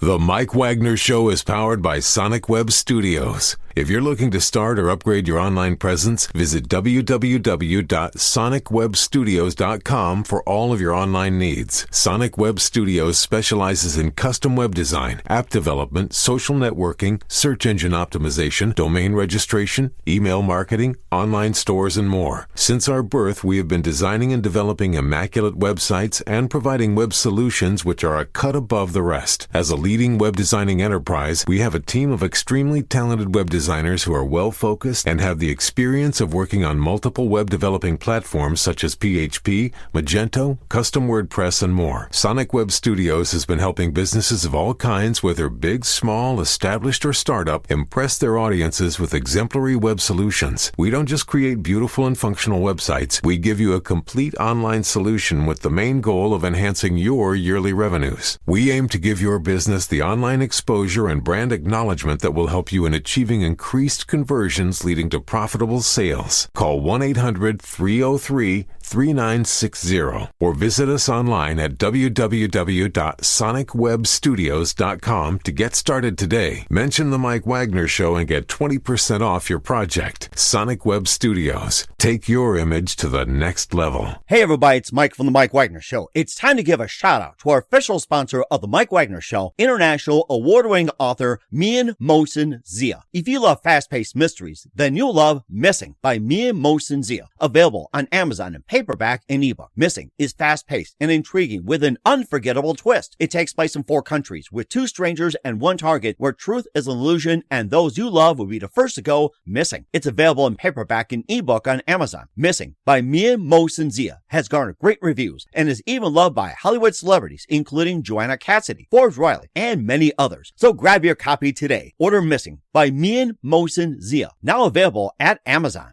The Mike Wagner Show is powered by Sonic Web Studios. If you're looking to start or upgrade your online presence, visit www.sonicwebstudios.com for all of your online needs. Sonic Web Studios specializes in custom web design, app development, social networking, search engine optimization, domain registration, email marketing, online stores, and more. Since our birth, we have been designing and developing immaculate websites and providing web solutions which are a cut above the rest. As a leading web designing enterprise, we have a team of extremely talented web designers who are well-focused and have the experience of working on multiple web developing platforms such as PHP, Magento, custom WordPress, and more. Sonic Web Studios has been helping businesses of all kinds, whether big, small, established, or startup, impress their audiences with exemplary web solutions. We don't just create beautiful and functional websites. We give you a complete online solution with the main goal of enhancing your yearly revenues. We aim to give your business the online exposure and brand acknowledgement that will help you in achieving increased conversions leading to profitable sales. Call 1-800-303-3960 or visit us online at www.sonicwebstudios.com to get started today. Mention the Mike Wagner Show and get 20% off your project. Sonic Web Studios. Take your image to the next level. Hey everybody, it's Mike from the Mike Wagner Show. It's time to give a shout out to our official sponsor of the Mike Wagner Show, international award-winning author Mian Mohsen Zia. If you love fast-paced mysteries, then you'll love Missing by Mian Mohsen Zia. Available on Amazon in paperback and ebook. Missing is fast-paced and intriguing with an unforgettable twist. It takes place in 4 countries with 2 strangers and 1 target where truth is an illusion and those you love will be the first to go missing. It's available in paperback and ebook on Amazon. Missing by Mian Mohsen Zia has garnered great reviews and is even loved by Hollywood celebrities including Joanna Cassidy, Forbes Riley, and many others. So grab your copy today. Order Missing by Mian Mohsen Zia, now available at Amazon.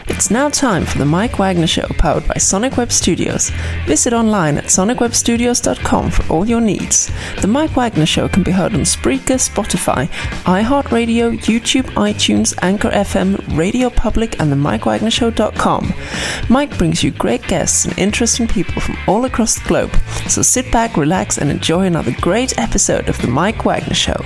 It's now time for the Mike Wagner Show, powered by Sonic Web Studios. Visit online at sonicwebstudios.com for all your needs. The Mike Wagner Show can be heard on Spreaker, Spotify, iHeartradio, YouTube, iTunes, Anchor FM, Radio Public, and the mikewagnershow.com. Mike brings you great guests and interesting people from all across the globe. So sit back, relax, and enjoy another great episode of the Mike Wagner Show.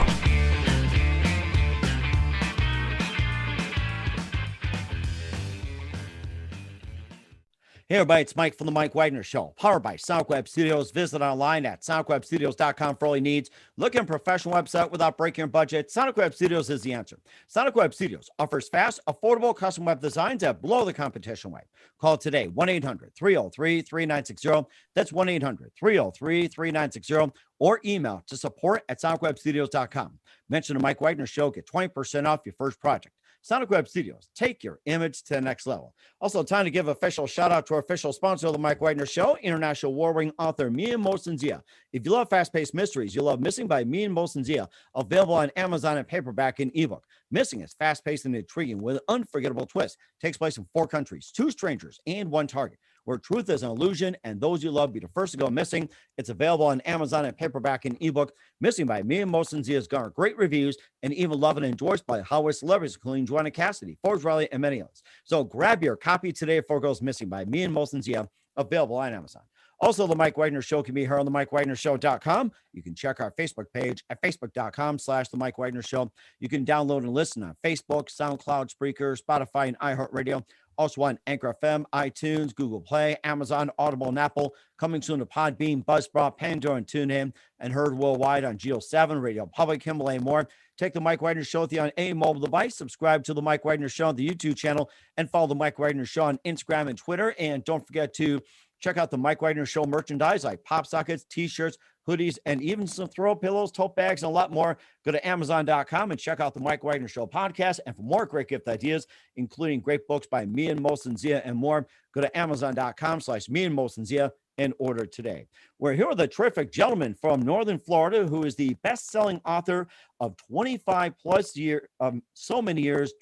Hey everybody, it's Mike from the Mike Wagner Show, powered by Sonic Web Studios. Visit online at sonicwebstudios.com for all your needs. Look at a professional website without breaking your budget. Sonic Web Studios is the answer. Sonic Web Studios offers fast, affordable custom web designs that blow the competition away. Call today, 1-800-303-3960. That's 1-800-303-3960. Or email to support@sonicwebstudios.com. Mention the Mike Wagner Show, get 20% off your first project. Sonic Web Studios, take your image to the next level. Also, time to give official shout out to our official sponsor of the Mike Wagner Show, international award-winning author Mian Mohsen Zia. If you love fast-paced mysteries, you'll love Missing by Mian Mohsen Zia, available on Amazon in paperback and ebook. Missing is fast-paced and intriguing with an unforgettable twist. Takes place in 4 countries, 2 strangers, and 1 target, where truth is an illusion and those you love be the first to go missing. It's available on Amazon in paperback and ebook. Missing by Mian Mohsen Zia has garnered great reviews and even loved and endorsed by Hollywood celebrities, including Joanna Cassidy, Forbes Riley, and many others. So grab your copy today before it goes missing by Mian Mohsen Zia, available on Amazon. Also, the Mike Wagner Show can be heard on the mikewagnershow.com. You can check our Facebook page at facebook.com/the Mike Wagner Show. You can download and listen on Facebook, SoundCloud, Spreaker, Spotify, and iHeartradio. Also on Anchor FM, iTunes, Google Play, Amazon, Audible, and Apple. Coming soon to Podbean, Buzzsprout, Pandora, and TuneIn, and heard worldwide on Geo 7, Radio Public, Himalaya, and more. Take the Mike Wagner Show with you on any mobile device. Subscribe to the Mike Wagner Show on the YouTube channel, and follow the Mike Wagner Show on Instagram and Twitter. And don't forget to check out the Mike Wagner Show merchandise like pop sockets, t-shirts, hoodies, and even some throw pillows, tote bags, and a lot more. Go to Amazon.com and check out the Mike Wagner Show podcast. And for more great gift ideas, including great books by Mian Mohsen Zia and more, go to Amazon.com/Mian Mohsen Zia and order today. We're here with a terrific gentleman from Northern Florida who is the best-selling author of 25 plus years,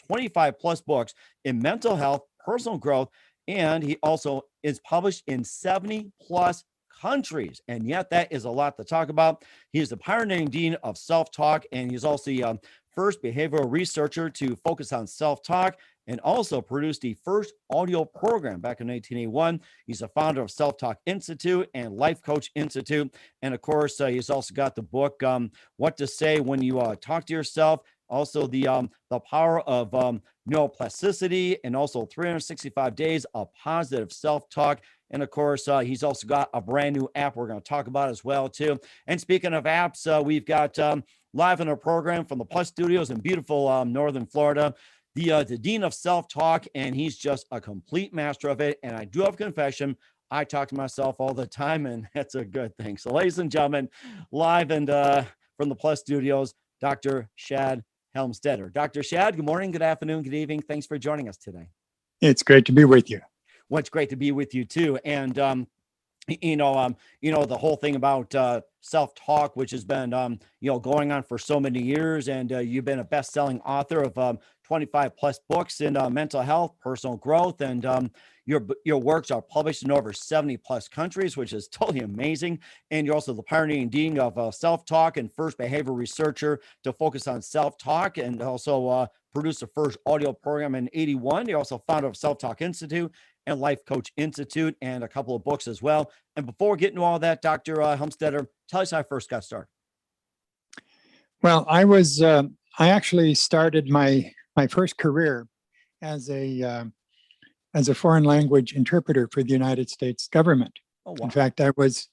25 plus books in mental health, personal growth, and he also is published in 70 plus countries, and yet that is a lot to talk about. He is the pioneering dean of self-talk, and he's also the first behavioral researcher to focus on self-talk and also produced the first audio program back in 1981. He's a founder of Self-Talk Institute and Life Coach Institute. And of course, he's also got the book, What to Say When You Talk to Yourself. Also the power of neuroplasticity, and also 365 days of positive self-talk. And of course, he's also got a brand new app we're going to talk about as well, too. And speaking of apps, we've got live in our program from the Plus Studios in beautiful Northern Florida, the Dean of Self-Talk, and he's just a complete master of it. And I do have a confession. I talk to myself all the time, and that's a good thing. So ladies and gentlemen, live and from the Plus Studios, Dr. Shad Helmstetter. Dr. Shad, good morning, good afternoon, good evening. Thanks for joining us today. It's great to be with you. Well, it's great to be with you too. And the whole thing about self-talk, which has been going on for so many years, and you've been a best-selling author of 25 plus books in mental health, personal growth, and your works are published in over 70 plus countries, which is totally amazing. And you're also the pioneering dean of self-talk and first behavioral researcher to focus on self-talk, and also produced the first audio program in 81. You're also founder of Self-Talk Institute and Life Coach Institute, and a couple of books as well. And before we get into all that, Dr. Helmstetter, tell us how I first got started. Well, I actually started my first career as a foreign language interpreter for the United States government. Oh, wow. In fact, I was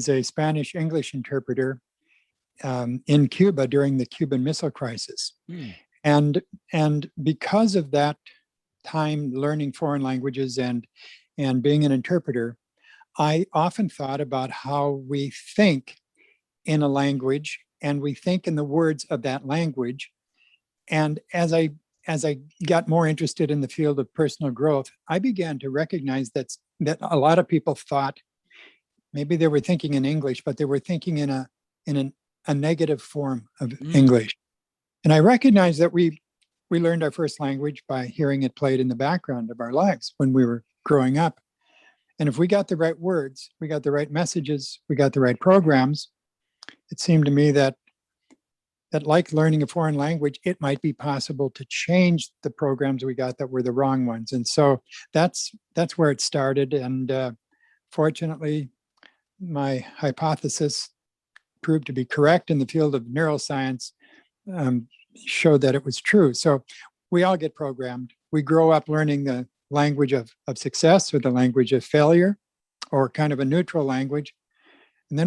a Spanish English interpreter in Cuba during the Cuban Missile Crisis. And because of that time learning foreign languages and being an interpreter, I often thought about how we think in a language, and we think in the words of that language. And as I got more interested in the field of personal growth, I began to recognize that a lot of people thought maybe they were thinking in English, but they were thinking in a negative form of English. And I recognized that we learned our first language by hearing it played in the background of our lives when we were growing up. And if we got the right words, we got the right messages, we got the right programs, it seemed to me that like learning a foreign language, it might be possible to change the programs we got that were the wrong ones. And so that's where it started. And fortunately, my hypothesis proved to be correct in the field of neuroscience, showed that it was true. So we all get programmed. We grow up learning the language of success or the language of failure, or kind of a neutral language. And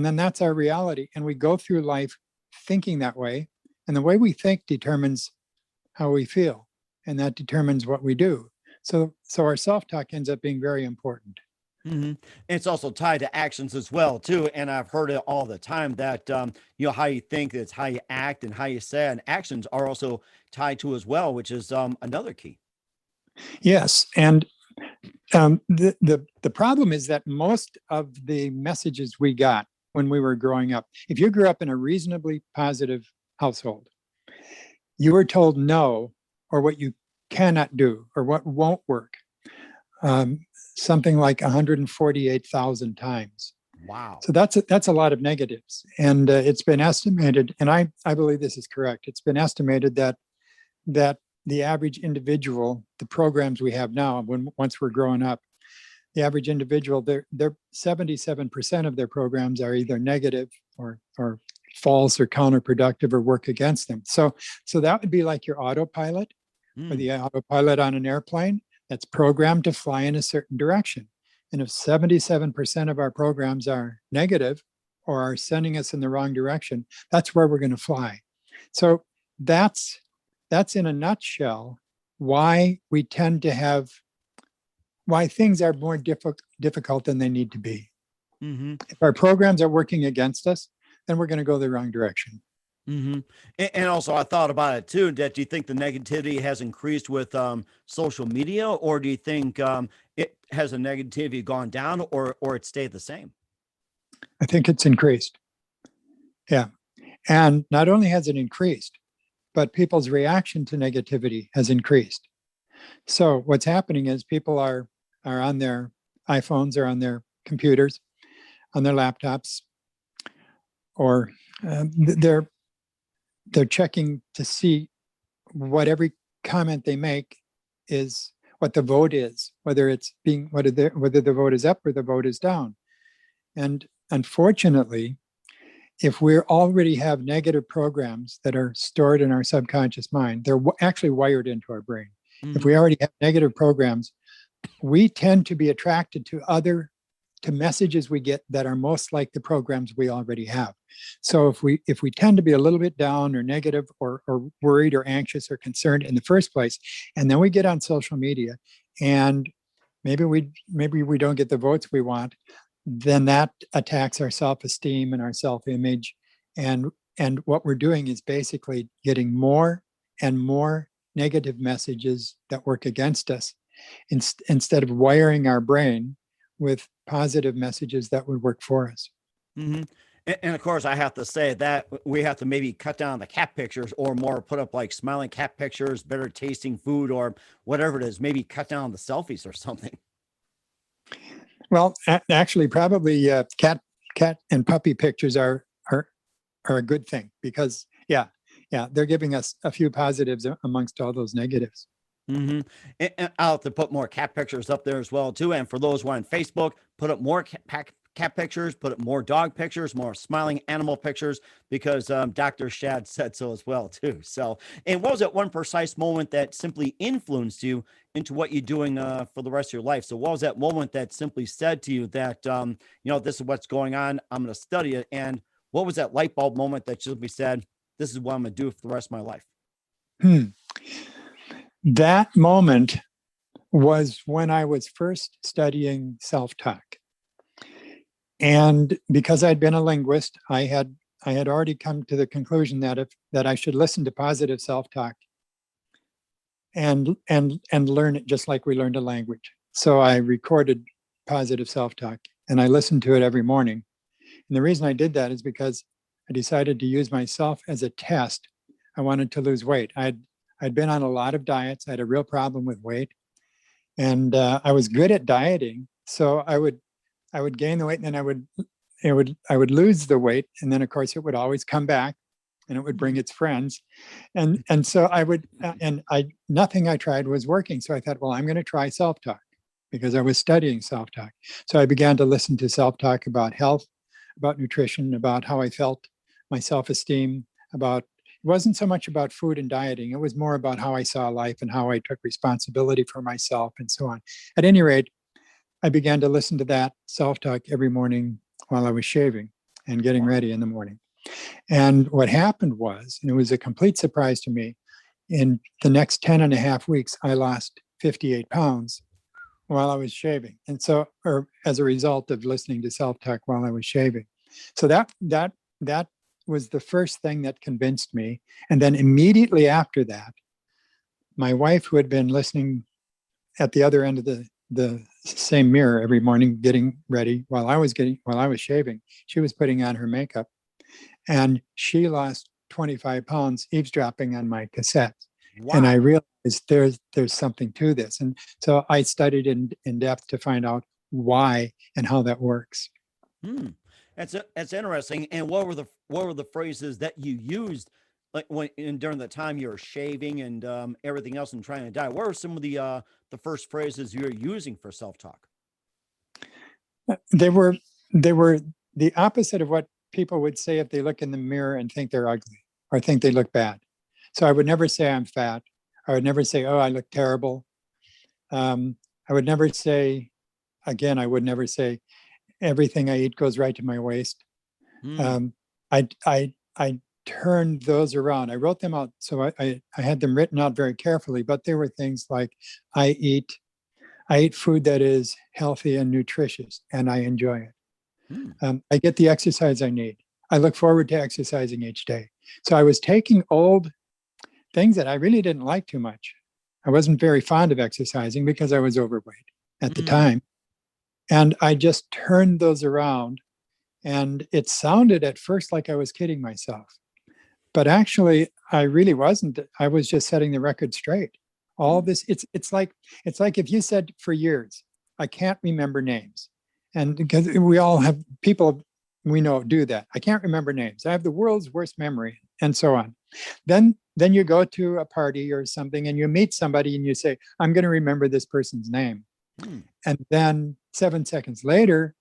then that's our reality. And we go through life thinking that way. And the way we think determines how we feel, and that determines what we do. So our self-talk ends up being very important. Mm-hmm. It's also tied to actions as well, too. And I've heard it all the time that, how you think, it's how you act and how you say, and actions are also tied to as well, which is another key. Yes. And the problem is that most of the messages we got when we were growing up, if you grew up in a reasonably positive household, you were told no, or what you cannot do, or what won't work. Something like 148,000 times. Wow. So that's a lot of negatives. And it's been estimated, and I believe this is correct, it's been estimated that the average individual, the programs we have now, once we're growing up, the average individual, they're 77% of their programs are either negative or false or counterproductive or work against them. So that would be like your autopilot or the autopilot on an airplane that's programmed to fly in a certain direction. And if 77% of our programs are negative or are sending us in the wrong direction, that's where we're going to fly. So that's in a nutshell why we tend to have, why things are more difficult than they need to be. Mm-hmm. If our programs are working against us, then we're going to go the wrong direction. Mm-hmm. And also, I thought about it too, that do you think the negativity has increased with social media, or do you think it has a negativity gone down, or it stayed the same? I think it's increased. Yeah. And not only has it increased, but people's reaction to negativity has increased. So what's happening is people are on their iPhones or on their computers, on their laptops, or they're checking to see what every comment they make is what the vote is, whether the vote is up or the vote is down. And unfortunately, if we already have negative programs that are stored in our subconscious mind, they're actually wired into our brain. If we already have negative programs, we tend to be attracted to messages we get that are most like the programs we already have. So if we tend to be a little bit down or negative or worried or anxious or concerned in the first place, and then we get on social media and maybe we don't get the votes we want, then that attacks our self-esteem and our self-image. And what we're doing is basically getting more and more negative messages that work against us instead of wiring our brain with positive messages that would work for us. Mm-hmm. And of course, I have to say that we have to maybe cut down the cat pictures or more put up like smiling cat pictures, better tasting food, or whatever it is. Maybe cut down the selfies or something. Well, actually, probably cat and puppy pictures are a good thing because, yeah, they're giving us a few positives amongst all those negatives. Mm-hmm. And I'll have to put more cat pictures up there as well, too. And for those who are on Facebook, put up more cat pictures, put up more dog pictures, more smiling animal pictures, because Dr. Shad said so as well, too. So, and what was that one precise moment that simply influenced you into what you're doing for the rest of your life? So what was that moment that simply said to you that, this is what's going on, I'm going to study it? And what was that light bulb moment that simply said, this is what I'm going to do for the rest of my life? That moment was when I was first studying self-talk. And because I'd been a linguist, I had already come to the conclusion that I should listen to positive self-talk and learn it just like we learned a language. So I recorded positive self-talk and I listened to it every morning. And the reason I did that is because I decided to use myself as a test. I wanted to lose weight. I'd been on a lot of diets. I had a real problem with weight, and I was good at dieting. So I would gain the weight, and then I would lose the weight, and then of course it would always come back, and it would bring its friends, and so I would nothing I tried was working. So I thought, well, I'm going to try self-talk because I was studying self-talk. So I began to listen to self-talk about health, about nutrition, about how I felt, my self-esteem, it wasn't so much about food and dieting. It was more about how I saw life and how I took responsibility for myself and so on. At any rate, I began to listen to that self-talk every morning while I was shaving and getting ready in the morning. And what happened was, and it was a complete surprise to me, in the next 10 and a half weeks, I lost 58 pounds while I was shaving. And so, or as a result of listening to self-talk while I was shaving. So that was the first thing that convinced me. And then immediately after that, my wife, who had been listening at the other end of the same mirror every morning, getting ready while I was shaving, she was putting on her makeup, and she lost 25 pounds eavesdropping on my cassettes. Wow. And I realized there's something to this. And so I studied in depth to find out why and how that works. That's interesting. And what were the phrases that you used, like during the time you were shaving and everything else and trying to diet? What were some of the first phrases you were using for self-talk? They were the opposite of what people would say if they look in the mirror and think they're ugly or think they look bad. So I would never say I'm fat. I would never say, oh, I look terrible. I would never say everything I eat goes right to my waist. I turned those around. I wrote them out. So I had them written out very carefully, but they were things like, I eat food that is healthy and nutritious, and I enjoy it. I get the exercise I need. I look forward to exercising each day. So I was taking old things that I really didn't like too much. I wasn't very fond of exercising because I was overweight at the time. And I just turned those around, and it sounded at first like I was kidding myself, but actually I really wasn't. I was just setting the record straight. All this, it's like if you said for years, I can't remember names, and because we all have people we know do that. I can't remember names. I have the world's worst memory, and so on. Then then you go to a party or something and you meet somebody and you say, I'm going to remember this person's name. And then 7 seconds later,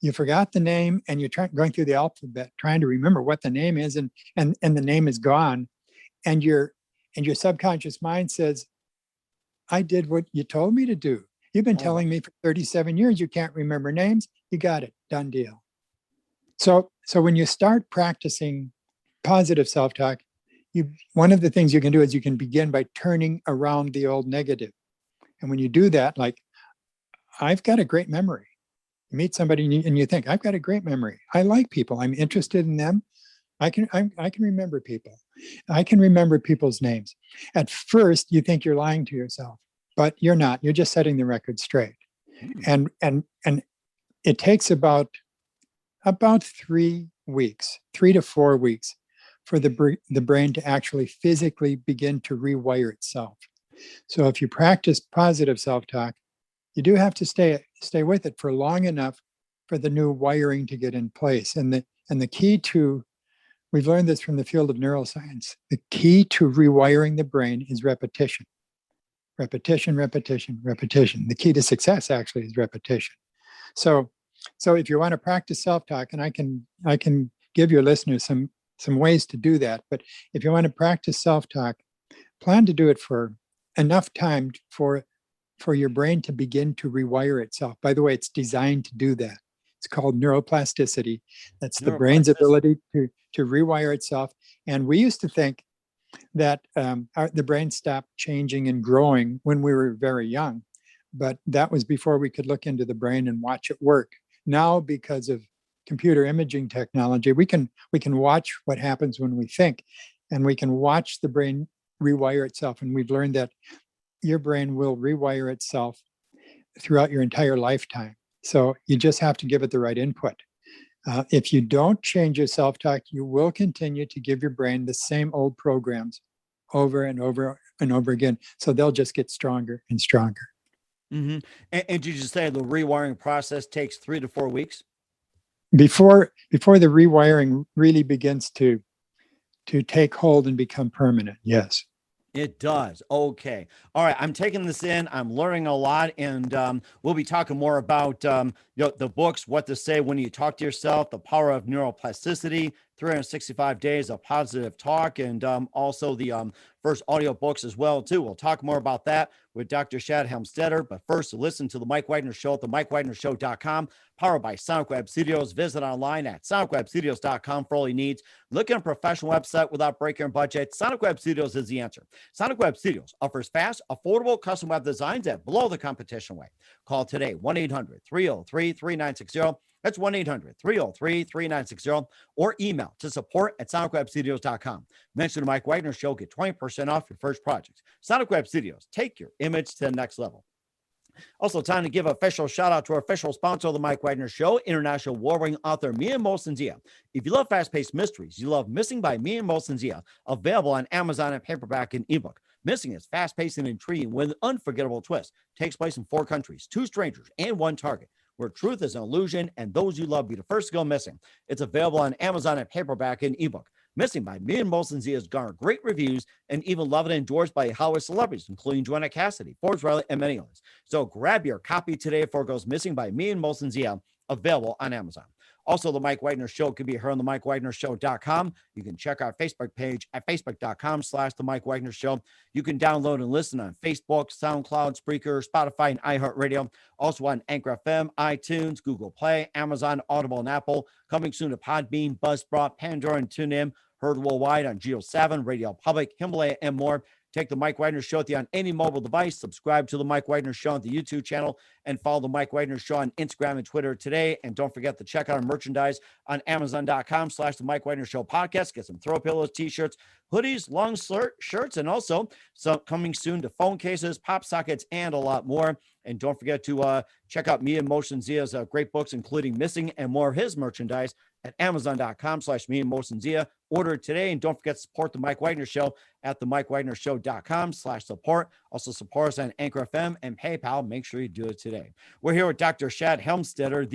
you forgot the name and you're going through the alphabet, trying to remember what the name is, and the name is gone. And your subconscious mind says, I did what you told me to do. You've been telling me for 37 years you can't remember names. You got it. Done deal. So when you start practicing positive self-talk, one of the things you can do is you can begin by turning around the old negative. And when you do that, like, I've got a great memory. You meet somebody and you think, I've got a great memory. I like people. I'm interested in them. I can remember people. I can remember people's names. At first, you think you're lying to yourself, but you're not. You're just setting the record straight. And it takes about 3 weeks, 3 to 4 weeks, for the brain to actually physically begin to rewire itself. So if you practice positive self-talk, you do have to stay with it for long enough for the new wiring to get in place. And the key to, we've learned this from the field of neuroscience, the key to rewiring the brain is repetition. Repetition, repetition, repetition. The key to success actually is repetition. So if you want to practice self-talk, and I can give your listeners some ways to do that, but if you want to practice self-talk, plan to do it for enough time for your brain to begin to rewire itself. By the way, it's designed to do that. It's called neuroplasticity. That's the brain's ability to rewire itself. And we used to think that the brain stopped changing and growing when we were very young, but that was before we could look into the brain and watch it work. Now, because of computer imaging technology, we can watch what happens when we think, and we can watch the brain rewire itself. And we've learned that your brain will rewire itself throughout your entire lifetime. So you just have to give it the right input. If you don't change your self-talk, you will continue to give your brain the same old programs over and over and over again. So they'll just get stronger and stronger. Mm-hmm. And did you say the rewiring process takes 3 to 4 weeks? Before the rewiring really begins to take hold and become permanent, yes. It does. Okay. All right. I'm taking this in. I'm learning a lot, and we'll be talking more about the books, what to say when you talk to yourself, the power of neuroplasticity, 365 days of positive talk, and also the first audio books as well too. We'll talk more about that with Dr. Shad Helmstetter. But first, listen to the Mike Wagner Show at the mikewagnershow.com, powered by Sonic Web Studios. Visit online at sonicwebstudios.com for all your needs. Look at a professional website without breaking your budget. Sonic Web Studios is the answer. Sonic Web Studios offers fast, affordable custom web designs that blow the competition away. Call today, 1-800-303-3960. That's 1-800-303-3960, or email to support@sonicwebstudios.com. Mention the Mike Wagner Show, get 20% off your first project. Sonic Web Studios, take your image to the next level. Also, time to give an official shout out to our official sponsor of the Mike Wagner Show, international warring author Mia Molson-Zia. If you love fast-paced mysteries, you love Missing by Mia Molson-Zia, available on Amazon and paperback and ebook. Missing is fast-paced and intriguing with an unforgettable twist. Takes place in 4 countries, 2 strangers, and 1 target, where truth is an illusion and those you love be the first to go missing. It's available on Amazon and paperback and ebook. Missing by Mia Molson-Zia has garnered great reviews and even loved and endorsed by Hollywood celebrities, including Joanna Cassidy, Forbes Riley, and many others. So grab your copy today before it goes missing by Mia Molson-Zia, available on Amazon. Also, the Mike Wagner Show can be heard on the mikewagnershow.com. You can check our Facebook page at facebook.com/the Mike Wagner Show. You can download and listen on Facebook, SoundCloud, Spreaker, Spotify, and iHeartRadio. Also on Anchor FM, iTunes, Google Play, Amazon, Audible, and Apple. Coming soon to Podbean, Buzzsprout, Pandora, and TuneIn. Heard worldwide on Geo 7, Radio Public, Himalaya, and more. Take the Mike Wagner Show on any mobile device. Subscribe to the Mike Wagner Show on the YouTube channel, and follow the Mike Wagner Show on Instagram and Twitter today. And don't forget to check out our merchandise on Amazon.com/the Mike Wagner Show podcast. Get some throw pillows, t-shirts, hoodies, long shirts, and also some coming soon to phone cases, pop sockets, and a lot more. And don't forget to check out Mia Molson-Zia's great books, including Missing and more of his merchandise at Amazon.com/Mia Molson-Zia. Order today, and don't forget to support the Mike Wagner Show at the mikewagnershow.com/support. Also support us on Anchor FM and PayPal. Make sure you do it today. We're here with Dr. Shad Helmstetter,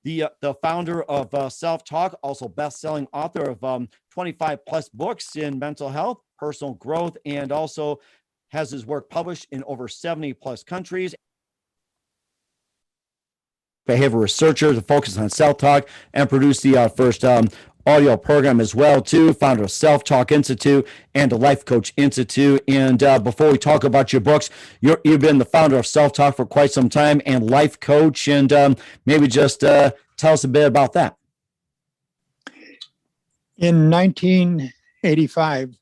the founder of Self-Talk, also best-selling author of 25 plus books in mental health, personal growth, and also has his work published in over 70 plus countries. Behavior researcher to focus on self-talk and produce the first audio program as well, too. Founder of Self-Talk Institute and the Life Coach Institute. And before we talk about your books, you've been the founder of Self-Talk for quite some time and life coach. And maybe just tell us a bit about that. In 1985,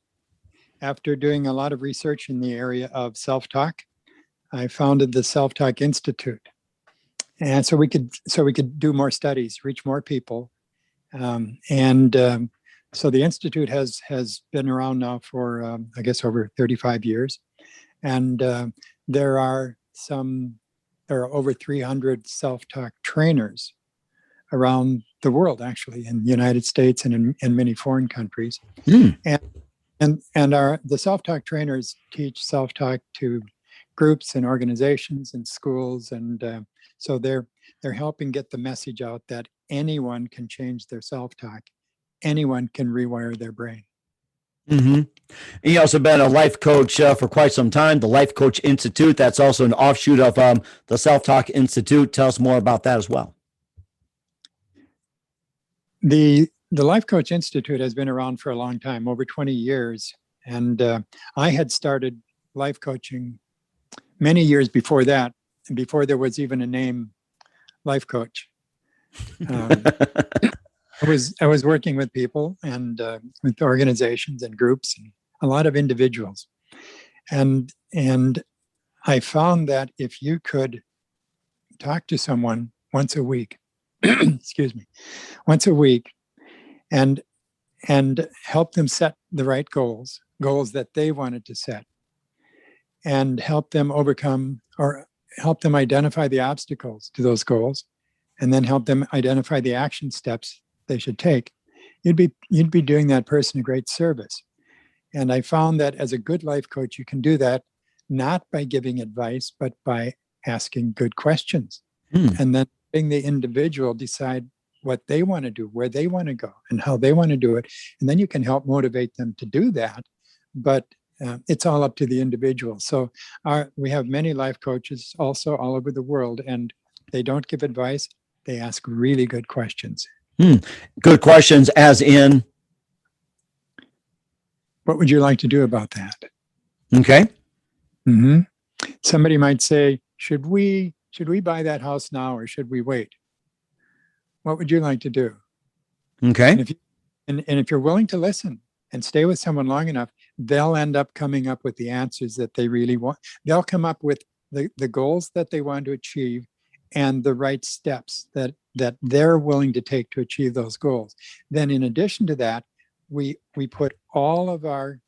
after doing a lot of research in the area of self-talk, I founded the Self-Talk Institute. And so we could do more studies, reach more people. So the Institute has been around now for, I guess, over 35 years. And there are over 300 self-talk trainers around the world, actually, in the United States and in many foreign countries. Mm. And the self-talk trainers teach self-talk to groups and organizations and schools. And so they're helping get the message out that anyone can change their self-talk. Anyone can rewire their brain. Mm-hmm. You also been a life coach for quite some time. The Life Coach Institute, that's also an offshoot of the Self-Talk Institute. Tell us more about that as well. The Life Coach Institute has been around for a long time, over 20 years. And I had started life coaching many years before that, before there was even a name life coach. I was working with people and with organizations and groups and a lot of individuals. And I found that if you could talk to someone once a week, once a week, and help them set the right goals that they wanted to set, and help them overcome or help them identify the obstacles to those goals, and then help them identify the action steps they should take, you'd be doing that person a great service. And I found that as a good life coach, you can do that not by giving advice, but by asking good questions. And then letting the individual decide what they want to do, where they want to go, and how they want to do it. And then you can help motivate them to do that. But it's all up to the individual. So we have many life coaches also all over the world, and they don't give advice. They ask really good questions. Good questions as in? What would you like to do about that? Okay. Mm-hmm. Somebody might say, should we buy that house now or should we wait? What would you like to do? Okay. And if you're willing to listen and stay with someone long enough, they'll end up coming up with the answers that they really want. They'll come up with the goals that they want to achieve and the right steps that they're willing to take to achieve those goals. Then in addition to that, we put all of our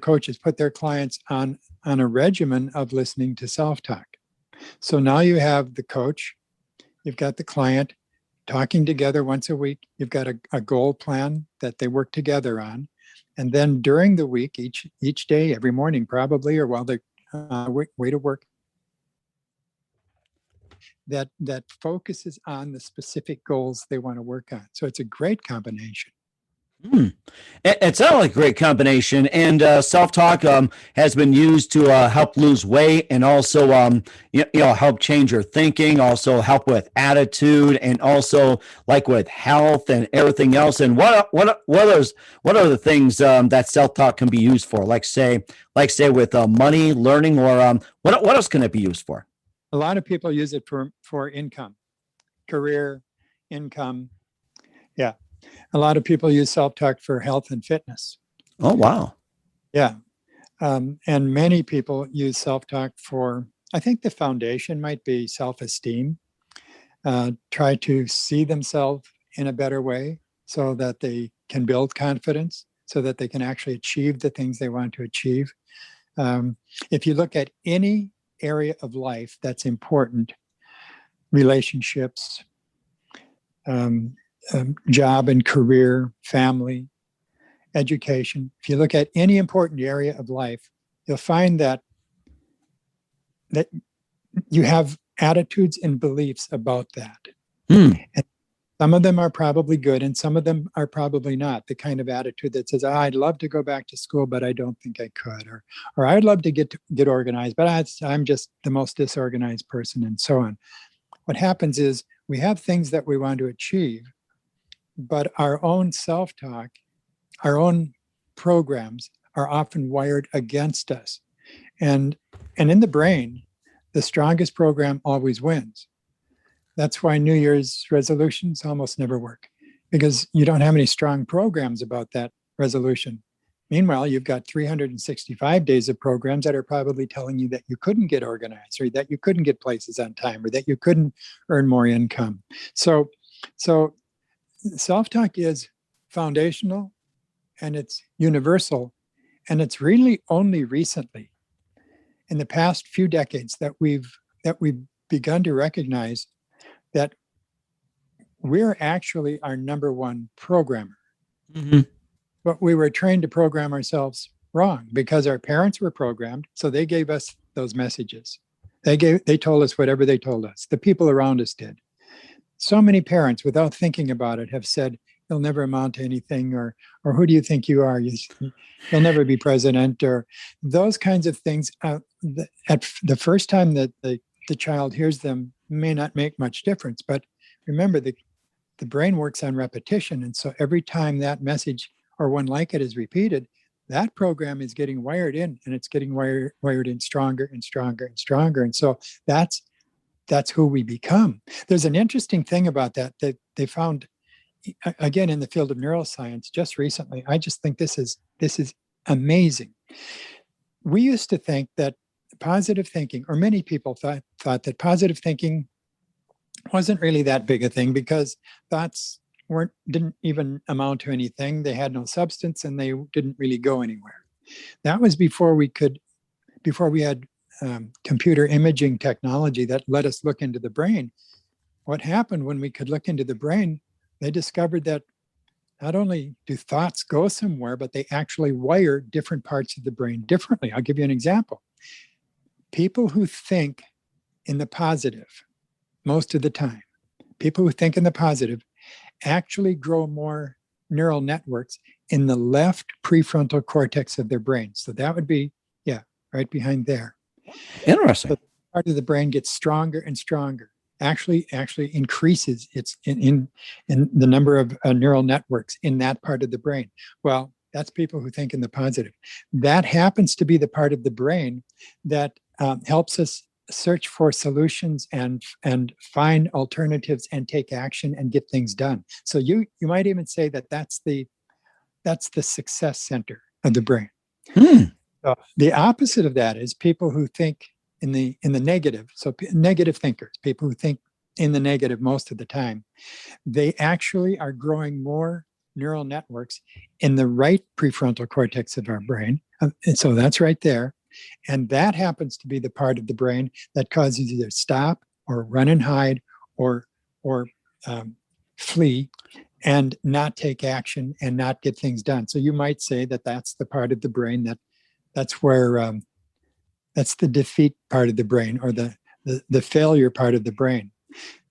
coaches put their clients on a regimen of listening to self-talk. So now you have the coach, you've got the client talking together once a week, you've got a goal plan that they work together on. And then during the week, each day, every morning probably, or while they're way to work, that focuses on the specific goals they want to work on. So it's a great combination. It sounds like a great combination. And self-talk has been used to help lose weight and also help change your thinking, also help with attitude, and also like with health and everything else. And what are the things that self-talk can be used for? Like say with money, learning, or what else can it be used for? A lot of people use it for income, career, income. Yeah. A lot of people use self-talk for health and fitness. Oh, wow. Yeah. And many people use self-talk for, I think the foundation might be self-esteem, try to see themselves in a better way so that they can build confidence, so that they can actually achieve the things they want to achieve. If you look at any area of life that's important, relationships, job and career, family, education. If you look at any important area of life, you'll find that you have attitudes and beliefs about that. And Some of them are probably good and some of them are probably not. The kind of attitude that says, I'd love to go back to school, but I don't think I could. Or I'd love to get organized, but I'm just the most disorganized person, and so on. What happens is we have things that we want to achieve, but our own self-talk, our own programs are often wired against us. And in the brain, the strongest program always wins. That's why New Year's resolutions almost never work, because you don't have any strong programs about that resolution. Meanwhile, you've got 365 days of programs that are probably telling you that you couldn't get organized, or that you couldn't get places on time, or that you couldn't earn more income. So self-talk is foundational and it's universal. And it's really only recently, in the past few decades, that we've begun to recognize that we're actually our number one programmer. Mm-hmm. But we were trained to program ourselves wrong because our parents were programmed. So they gave us those messages. They told us whatever they told us. The people around us did. So many parents, without thinking about it, have said, you'll never amount to anything, or who do you think you are? You'll never be president, or those kinds of things. At the first time that the child hears them may not make much difference. But remember, the brain works on repetition. And so every time that message or one like it is repeated, that program is getting wired in, and it's getting wired in stronger and stronger and stronger. And so that's who we become. There's an interesting thing about that they found, again, in the field of neuroscience just recently. I just think this is amazing. We used to think that positive thinking, or many people thought that positive thinking wasn't really that big a thing because thoughts didn't even amount to anything. They had no substance and they didn't really go anywhere. That was before we had computer imaging technology that let us look into the brain. What happened when we could look into the brain, they discovered that not only do thoughts go somewhere, but they actually wire different parts of the brain differently. I'll give you an example. People who think in the positive, most of the time, people who think in the positive actually grow more neural networks in the left prefrontal cortex of their brain. So that would be, right behind there. Interesting. So part of the brain gets stronger and stronger. Actually increases its in the number of neural networks in that part of the brain. Well, that's people who think in the positive. That happens to be the part of the brain that helps us search for solutions and find alternatives and take action and get things done. So you might even say that that's the success center of the brain. So the opposite of that is people who think in the negative. So negative thinkers, people who think in the negative most of the time, they actually are growing more neural networks in the right prefrontal cortex of our brain. And so that's right there. And that happens to be the part of the brain that causes you to stop or run and hide or flee and not take action and not get things done. So you might say that that's the part of the brain that's where that's the defeat part of the brain, or the failure part of the brain.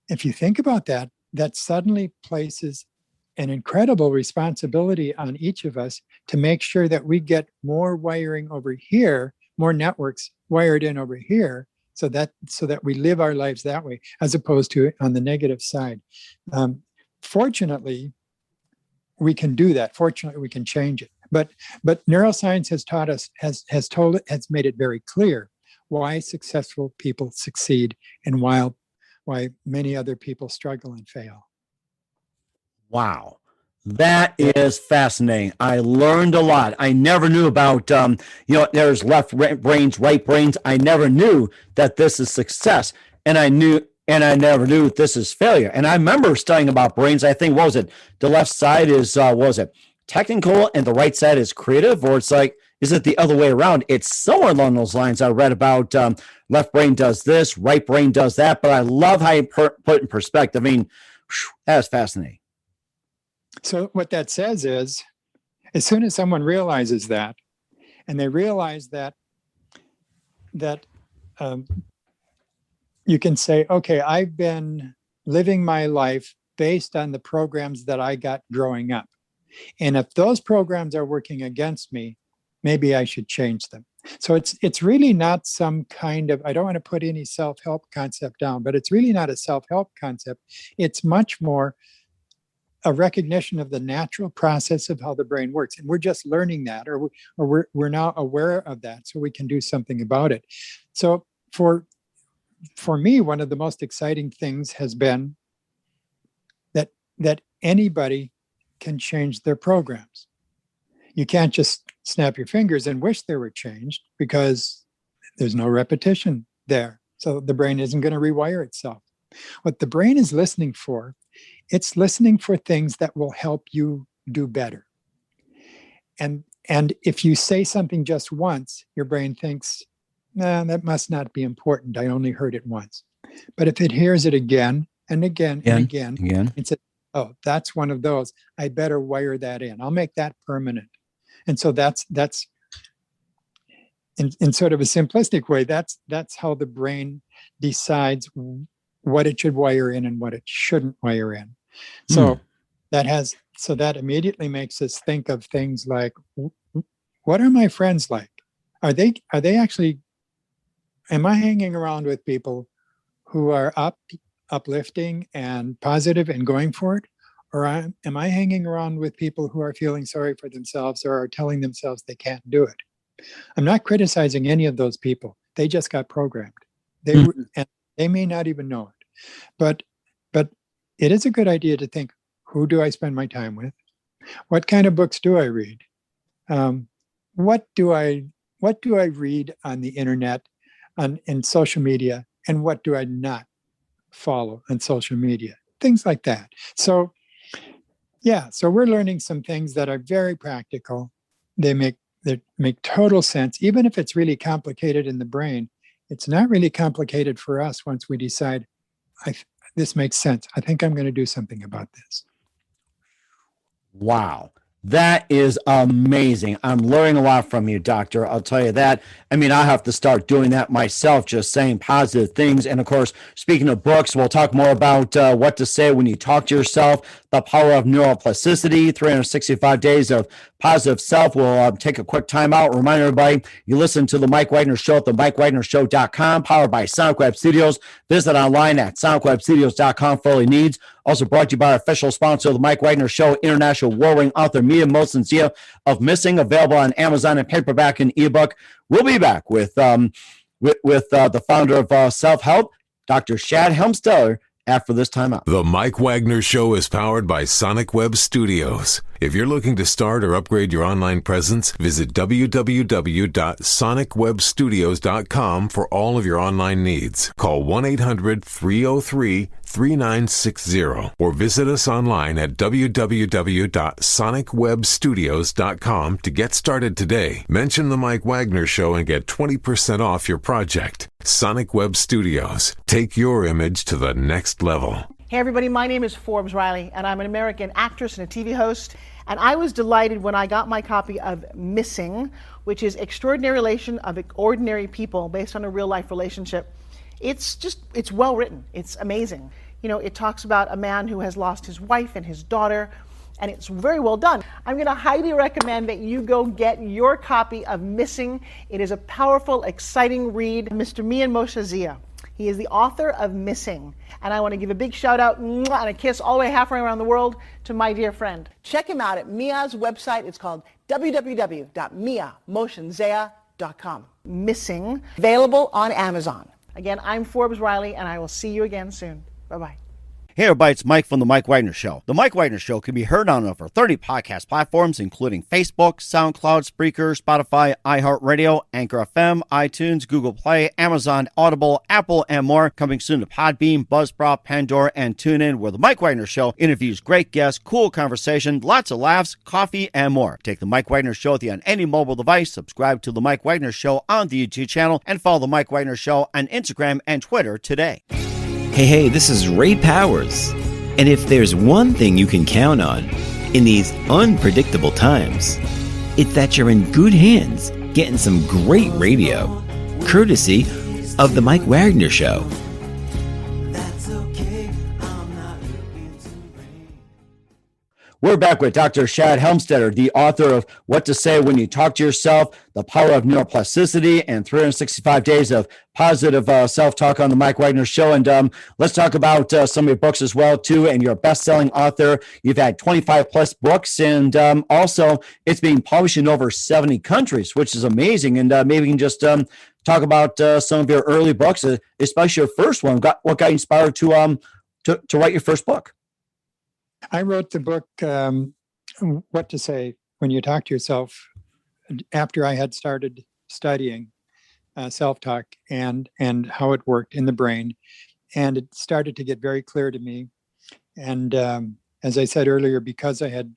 If you think about that, that suddenly places an incredible responsibility on each of us to make sure that we get more wiring over here, more networks wired in over here, so that we live our lives that way, as opposed to on the negative side. Fortunately, we can do that. Fortunately, we can change it. But neuroscience has taught us, has made it very clear why successful people succeed and why many other people struggle and fail. Wow. That is fascinating. I learned a lot. I never knew about, there's left brains, right brains. I never knew that this is success. And I never knew this is failure. And I remember studying about brains. I think, what was it? The left side is, technical and the right side is creative, or it's like, is it the other way around? It's somewhere along those lines. I read about left brain does this, right brain does that, but I love how you put it in perspective. I mean, that's fascinating. So what that says is, as soon as someone realizes that, and they realize that you can say, okay, I've been living my life based on the programs that I got growing up. And if those programs are working against me, maybe I should change them. So it's really not some kind of, I don't want to put any self-help concept down, but it's really not a self-help concept. It's much more a recognition of the natural process of how the brain works. And we're just learning that, or we're now aware of that, so we can do something about it. So for me, one of the most exciting things has been that anybody can change their programs. You can't just snap your fingers and wish they were changed, because there's no repetition there. So the brain isn't going to rewire itself. What the brain is listening for, it's listening for things that will help you do better. And if you say something just once, your brain thinks, nah, that must not be important. I only heard it once. But if it hears it again and again and again, it says, oh, that's one of those. I better wire that in. I'll make that permanent. And so that's in sort of a simplistic way, that's how the brain decides what it should wire in and what it shouldn't wire in. So that immediately makes us think of things like, what are my friends like? Are they actually, am I hanging around with people who are uplifting and positive and going for it? Or am I hanging around with people who are feeling sorry for themselves or are telling themselves they can't do it? I'm not criticizing any of those people. They just got programmed. And they may not even know it. But it is a good idea to think, who do I spend my time with? What kind of books do I read? What do I read on the internet, in social media, and what do I not follow on social media? Things like that. So we're learning some things that are very practical. They make total sense. Even if it's really complicated in the brain, it's not really complicated for us once we decide, this makes sense. I think I'm going to do something about this. Wow. That is amazing. I'm learning a lot from you, Doctor. I'll tell you that. I mean, I have to start doing that myself, just saying positive things. And of course, speaking of books, we'll talk more about what to say when you talk to yourself, the power of neuroplasticity, 365 days of positive self. We'll take a quick time out. Remind everybody, you listen to the Mike Wagner Show at the mikewagnershow.com, powered by Sonic Web Studios. Visit online at sonicwebstudios.com for all your needs. Also brought to you by our official sponsor of the Mike Wagner Show, international warring author Mia Mosensia of Missing, available on Amazon in paperback and ebook. We'll be back with the founder of Self-Help, Dr. Shad Helmstetter, after this time out. The Mike Wagner Show is powered by Sonic Web Studios. If you're looking to start or upgrade your online presence, visit www.sonicwebstudios.com for all of your online needs. Call 1-800-303-3960 or visit us online at www.sonicwebstudios.com to get started today. Mention the Mike Wagner Show and get 20% off your project. Sonic Web Studios. Take your image to the next level. Hey everybody, my name is Forbes Riley, and I'm an American actress and a TV host. And I was delighted when I got my copy of Missing, which is Extraordinary Relation of Ordinary People based on a real life relationship. It's well written. It's amazing. You know, it talks about a man who has lost his wife and his daughter, and it's very well done. I'm going to highly recommend that you go get your copy of Missing. It is a powerful, exciting read. Mr. Mian Moshazia. He is the author of Missing. And I want to give a big shout out and a kiss all the way halfway around the world to my dear friend. Check him out at Mia's website. It's called www.miamoshenzea.com. Missing, available on Amazon. Again, I'm Forbes Riley, and I will see you again soon. Bye-bye. Hey everybody, it's Mike from The Mike Wagner Show. The Mike Wagner Show can be heard on over 30 podcast platforms, including Facebook, SoundCloud, Spreaker, Spotify, iHeartRadio, Anchor FM, iTunes, Google Play, Amazon, Audible, Apple, and more. Coming soon to Podbean, Buzzsprout, Pandora, and TuneIn, where The Mike Wagner Show interviews great guests, cool conversation, lots of laughs, coffee, and more. Take The Mike Wagner Show with you on any mobile device, subscribe to The Mike Wagner Show on the YouTube channel, and follow The Mike Wagner Show on Instagram and Twitter today. Hey, this is Ray Powers. And if there's one thing you can count on in these unpredictable times, it's that you're in good hands getting some great radio, courtesy of The Mike Wagner Show. We're back with Dr. Shad Helmstetter, the author of What to Say When You Talk to Yourself, The Power of Neuroplasticity, and 365 Days of Positive Self-Talk on the Mike Wagner Show. And let's talk about some of your books as well, too. And you're a best-selling author. You've had 25 plus books, and also it's being published in over 70 countries, which is amazing. And maybe you can just talk about some of your early books, especially your first one. What got you inspired to write your first book? I wrote the book, What to Say When You Talk to Yourself, after I had started studying self-talk and how it worked in the brain. And it started to get very clear to me. And as I said earlier, because I had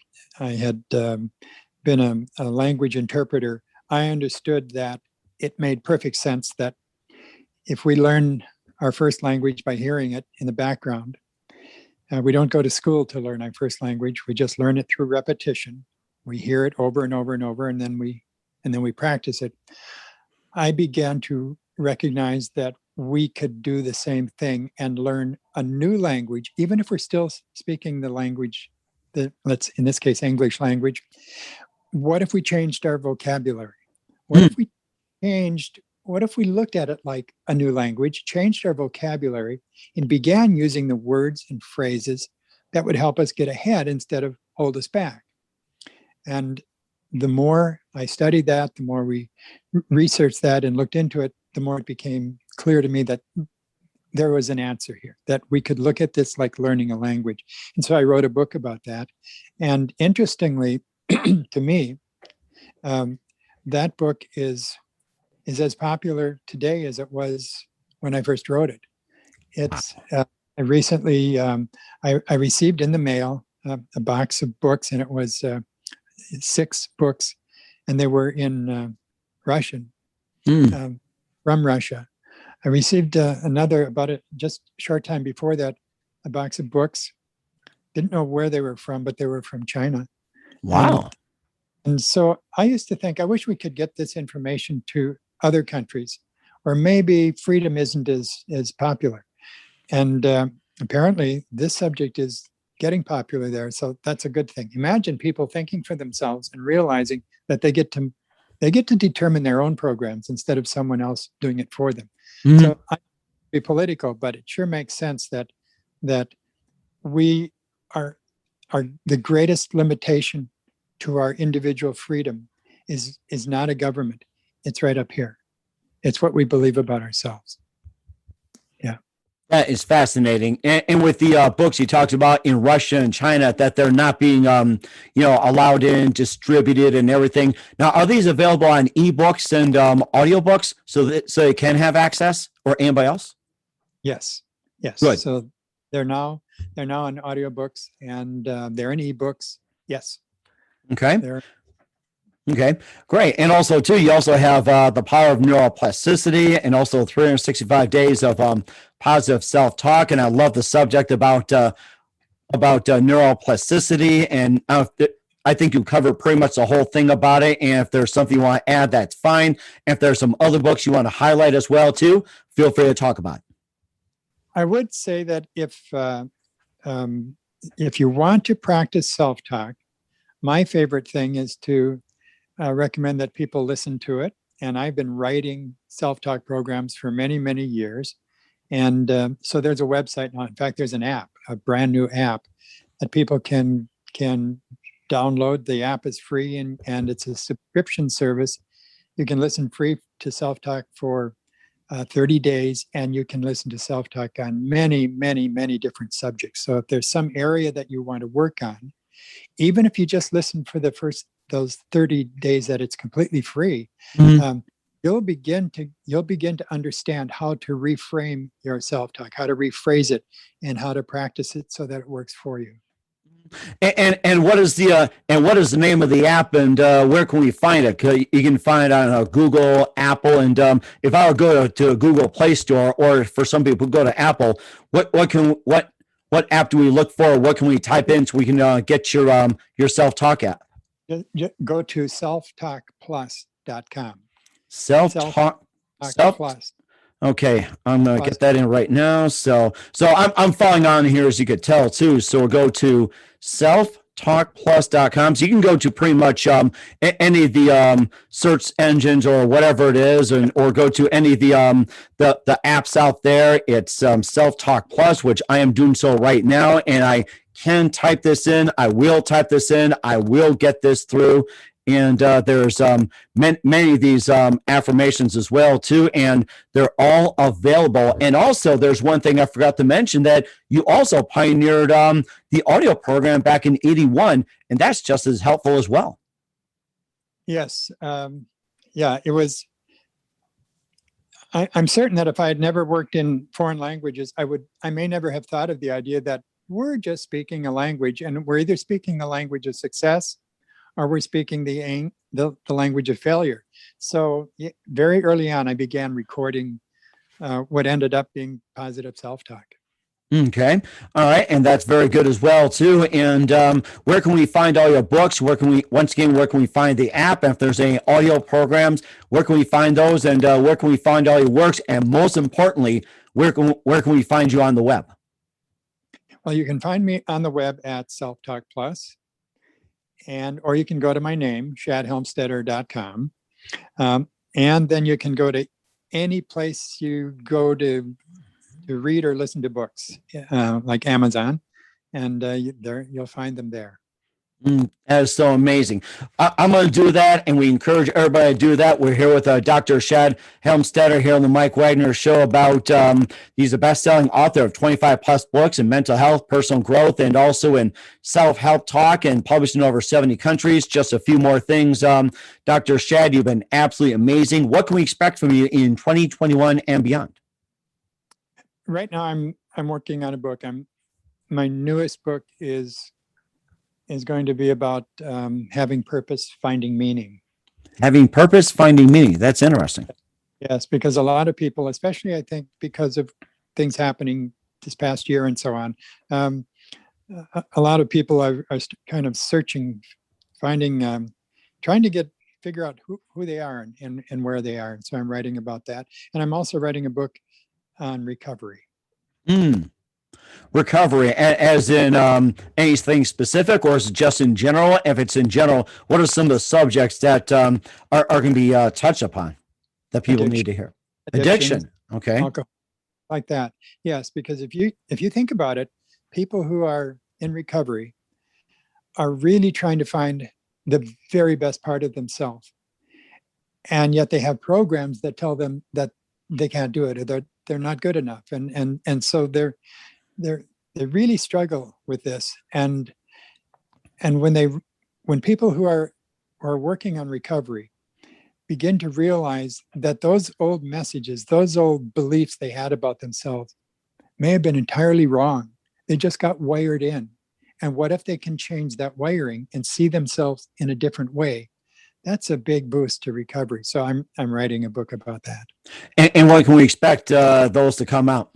been a language interpreter, I understood that it made perfect sense that if we learn our first language by hearing it in the background, we don't go to school to learn our first language. We just learn it through repetition. We hear it over and over and over, and then we practice it. I began to recognize that we could do the same thing and learn a new language, even if we're still speaking the language that, in this case, English language. What if we changed our vocabulary? What if we looked at it like a new language, changed our vocabulary, and began using the words and phrases that would help us get ahead instead of hold us back? And the more I studied that, the more we researched that and looked into it, the more it became clear to me that there was an answer here, that we could look at this like learning a language. And so I wrote a book about that. And interestingly, to me, that book is as popular today as it was when I first wrote it. It's I recently I received in the mail a box of books, and it was 6 books, and they were in Russian from Russia. I received another just a short time before that, a box of books. Didn't know where they were from, but they were from China. Wow. And so I used to think, I wish we could get this information to other countries, or maybe freedom isn't as popular. And apparently this subject is getting popular there. So that's a good thing. Imagine people thinking for themselves and realizing that they get to determine their own programs instead of someone else doing it for them. Mm-hmm. So I be political, but it sure makes sense that we are the greatest limitation to our individual freedom is not a government. It's right up here. It's what we believe about ourselves. Yeah. That is fascinating. And with the books you talked about in Russia and China, that they're not being, allowed in, distributed and everything. Now, are these available on ebooks and audiobooks so they can have access, or anybody else? Yes. Good. So they're now in audiobooks and they're in ebooks. Yes. Okay. Okay, great. And also, too, you also have The Power of Neuroplasticity and also 365 Days of Positive Self-Talk. And I love the subject about neuroplasticity. And I think you covered pretty much the whole thing about it. And if there's something you want to add, that's fine. If there's some other books you want to highlight as well, too, feel free to talk about it. I would say that if you want to practice self-talk, my favorite thing is to recommend that people listen to it. And I've been writing self-talk programs for many, many years. And so there's a website now. In fact, there's an app, a brand new app that people can download. The app is free and it's a subscription service. You can listen free to self-talk for 30 days, and you can listen to self-talk on many, many, many different subjects. So if there's some area that you want to work on, even if you just listen for those 30 days that it's completely free, mm-hmm. You'll begin to understand how to reframe your self-talk, how to rephrase it, and how to practice it so that it works for you. And what is the name of the app, and where can we find it? You can find it on Google, Apple, and if I would go to a Google Play Store, or for some people go to Apple, what app do we look for? What can we type in so we can get your self-talk app? Go to selftalkplus.com. Self-talk Plus. Okay, I'm gonna get that in right now. So I'm following on here, as you could tell too. So we'll go to selftalkplus.com. selftalkplus.com. So you can go to pretty much any of the search engines or whatever it is, or go to any of the apps out there. It's Self-Talk Plus, which I am doing so right now, and I can type this in. I will type this in. I will get this through. And there's many of these affirmations as well too, and they're all available. And also, there's one thing I forgot to mention, that you also pioneered the audio program back in '81, and that's just as helpful as well. Yes, yeah, it was. I'm certain that if I had never worked in foreign languages, I may never have thought of the idea that we're just speaking a language, and we're either speaking the language of success, or we're speaking the language of failure. So very early on, I began recording what ended up being positive self-talk. Okay. All right. And that's very good as well too. And where can we find all your books? Where can we find the app? And if there's any audio programs, where can we find those? And where can we find all your works? And most importantly, where can we find you on the web? Well, you can find me on the web at selftalkplus. Or you can go to my name, shadhelmstetter.com. And then you can go to any place you go to read or listen to books, like Amazon, and you'll find them there. That is so amazing. I'm going to do that, and we encourage everybody to do that. We're here with Dr. Shad Helmstetter here on the Mike Wagner Show about he's a best-selling author of 25 plus books in mental health, personal growth, and also in self-help talk, and published in over 70 countries. Just a few more things. Dr. Shad, you've been absolutely amazing. What can we expect from you in 2021 and beyond? Right now, I'm working on a book. My newest book is going to be about having purpose, finding meaning. Having purpose, finding meaning. That's interesting. Yes, because a lot of people, especially I think because of things happening this past year and so on, a lot of people are kind of searching, finding, trying to figure out who they are and where they are. So I'm writing about that. And I'm also writing a book on recovery. Recovery, as in anything specific, or is it just in general? If it's in general, what are some of the subjects that are going to be touched upon that people need to hear? Addiction. Okay. Alcohol, like that. Yes, because if you think about it, people who are in recovery are really trying to find the very best part of themselves, and yet they have programs that tell them that they can't do it, or they're not good enough, and so they really struggle with this. And when people who are working on recovery begin to realize that those old messages, those old beliefs they had about themselves may have been entirely wrong. They just got wired in. And what if they can change that wiring and see themselves in a different way? That's a big boost to recovery. So I'm writing a book about that. And when can we expect those to come out?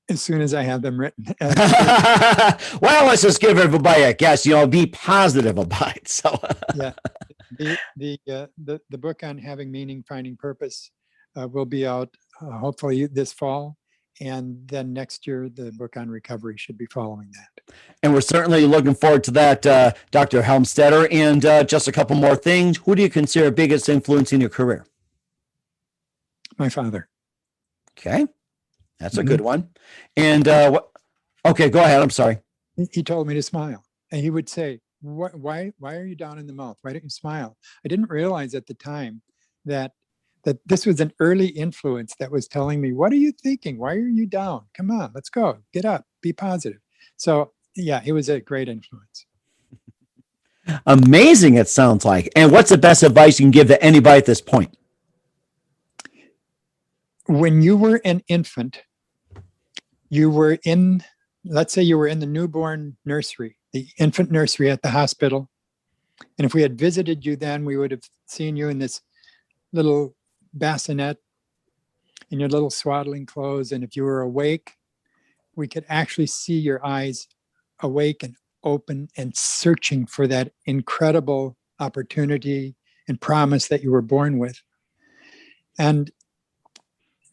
As soon as I have them written. Well, let's just give everybody a guess. Be positive about it. So yeah, the book on having meaning, finding purpose, will be out hopefully this fall, and then next year the book on recovery should be following that. And we're certainly looking forward to that, Dr. Helmstetter. And just a couple more things. Who do you consider biggest influence in your career? My father. Okay. That's a good one. And okay, go ahead. I'm sorry. He told me to smile, and he would say, "Why are you down in the mouth? Why don't you smile?" I didn't realize at the time that this was an early influence that was telling me, "What are you thinking? Why are you down? Come on, let's go. Get up. Be positive." So yeah, he was a great influence. Amazing, it sounds like. And what's the best advice you can give to anybody at this point? When you were an infant, let's say you were in the newborn nursery, the infant nursery at the hospital. And if we had visited you then, we would have seen you in this little bassinet, in your little swaddling clothes. And if you were awake, we could actually see your eyes awake and open and searching for that incredible opportunity and promise that you were born with. And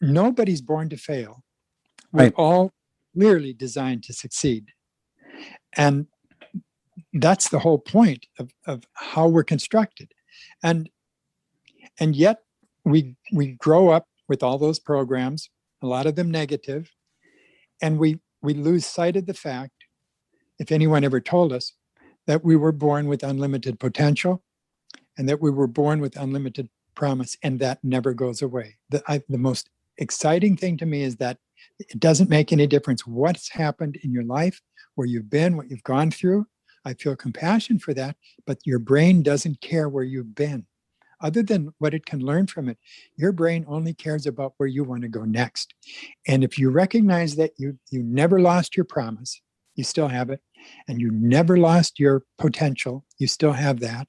nobody's born to fail. We're all clearly designed to succeed. And that's the whole point of how we're constructed. And yet we grow up with all those programs, a lot of them negative, and we lose sight of the fact, if anyone ever told us, that we were born with unlimited potential and that we were born with unlimited promise, and that never goes away. The most exciting thing to me is that it doesn't make any difference what's happened in your life, where you've been, what you've gone through. I feel compassion for that, but your brain doesn't care where you've been. Other than what it can learn from it, your brain only cares about where you want to go next. And if you recognize that you never lost your promise, you still have it, and you never lost your potential, you still have that,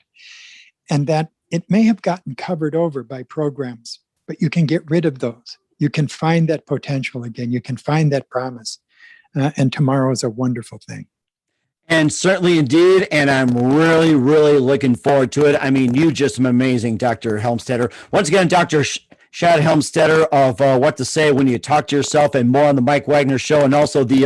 and that it may have gotten covered over by programs, but you can get rid of those. You can find that potential again. You can find that promise. And tomorrow is a wonderful thing. And certainly indeed. And I'm really, really looking forward to it. I mean, you just am amazing, Dr. Helmstetter. Once again, Dr. Shad Helmstetter of What to Say When You Talk to Yourself, and more on the Mike Wagner Show, and also the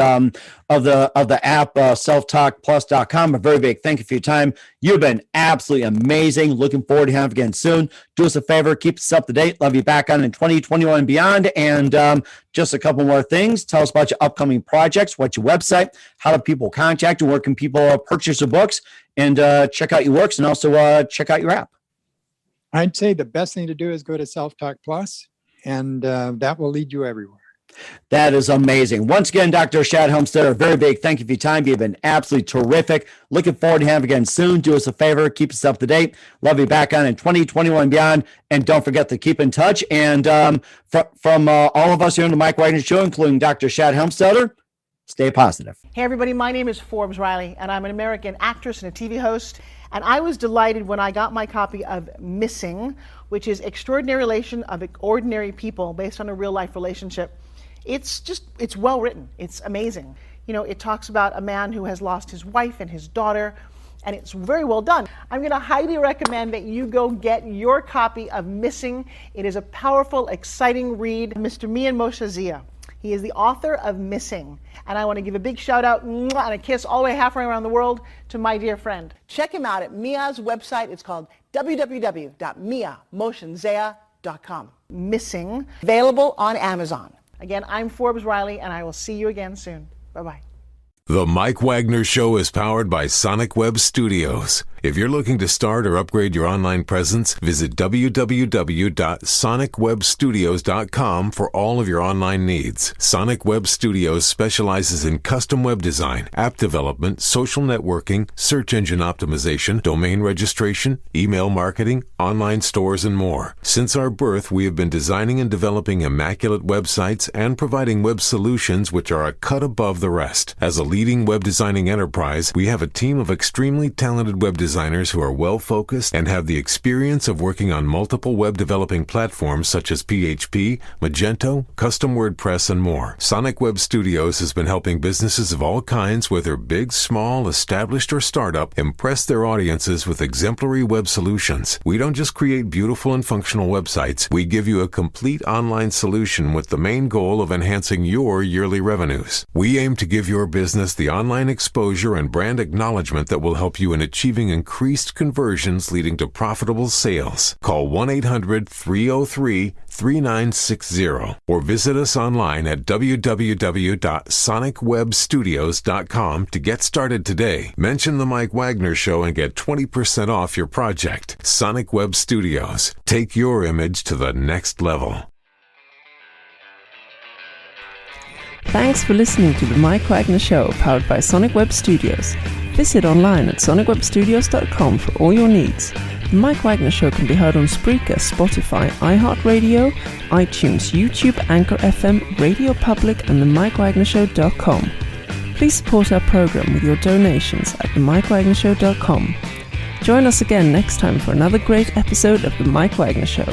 of the app selftalkplus.com. A very big thank you for your time. You've been absolutely amazing. Looking forward to having you again soon. Do us a favor, keep us up to date. Love you back on in 2021 and beyond. And just a couple more things. Tell us about your upcoming projects. What's your website? How do people contact you? Where can people purchase your books and check out your works, and also check out your app? I'd say the best thing to do is go to Self-Talk Plus, and that will lead you everywhere. That is amazing. Once again, Dr. Shad Helmstetter, a very big thank you for your time. You've been absolutely terrific. Looking forward to having you again soon. Do us a favor, keep us up to date. Love you back on in 2021 and beyond. And don't forget to keep in touch. And from all of us here on the Mike Wagner Show, including Dr. Shad Helmstetter, stay positive. Hey everybody, my name is Forbes Riley, and I'm an American actress and a TV host. And I was delighted when I got my copy of Missing, which is Extraordinary Relation of Ordinary People based on a real life relationship. It's well written. It's amazing. You know, it talks about a man who has lost his wife and his daughter, and it's very well done. I'm going to highly recommend that you go get your copy of Missing. It is a powerful, exciting read. Mr. Mian Moshe Zia. He is the author of Missing. And I want to give a big shout out and a kiss all the way halfway around the world to my dear friend. Check him out at Mia's website. It's called www.miamoshenzea.com. Missing, available on Amazon. Again, I'm Forbes Riley, and I will see you again soon. Bye-bye. The Mike Wagner Show is powered by Sonic Web Studios. If you're looking to start or upgrade your online presence, visit www.sonicwebstudios.com for all of your online needs. Sonic Web Studios specializes in custom web design, app development, social networking, search engine optimization, domain registration, email marketing, online stores, and more. Since our birth, we have been designing and developing immaculate websites and providing web solutions which are a cut above the rest. As a leading web designing enterprise, we have a team of extremely talented web designers who are well-focused and have the experience of working on multiple web developing platforms such as PHP, Magento, custom WordPress, and more. Sonic Web Studios has been helping businesses of all kinds, whether big, small, established, or startup, impress their audiences with exemplary web solutions. We don't just create beautiful and functional websites. We give you a complete online solution with the main goal of enhancing your yearly revenues. We aim to give your business the online exposure and brand acknowledgement that will help you in achieving increased conversions leading to profitable sales. Call 1-800-303-3960 or visit us online at www.sonicwebstudios.com to get started today. Mention the Mike Wagner Show and get 20% off your project. Sonic Web Studios. Take your image to the next level. Thanks for listening to the Mike Wagner Show, powered by Sonic Web Studios. Visit online at sonicwebstudios.com for all your needs. The Mike Wagner Show can be heard on Spreaker, Spotify, iHeartradio, iTunes, YouTube, Anchor FM, Radio Public, and themikewagnershow.com. Please support our program with your donations at themikewagnershow.com. Join us again next time for another great episode of The Mike Wagner Show.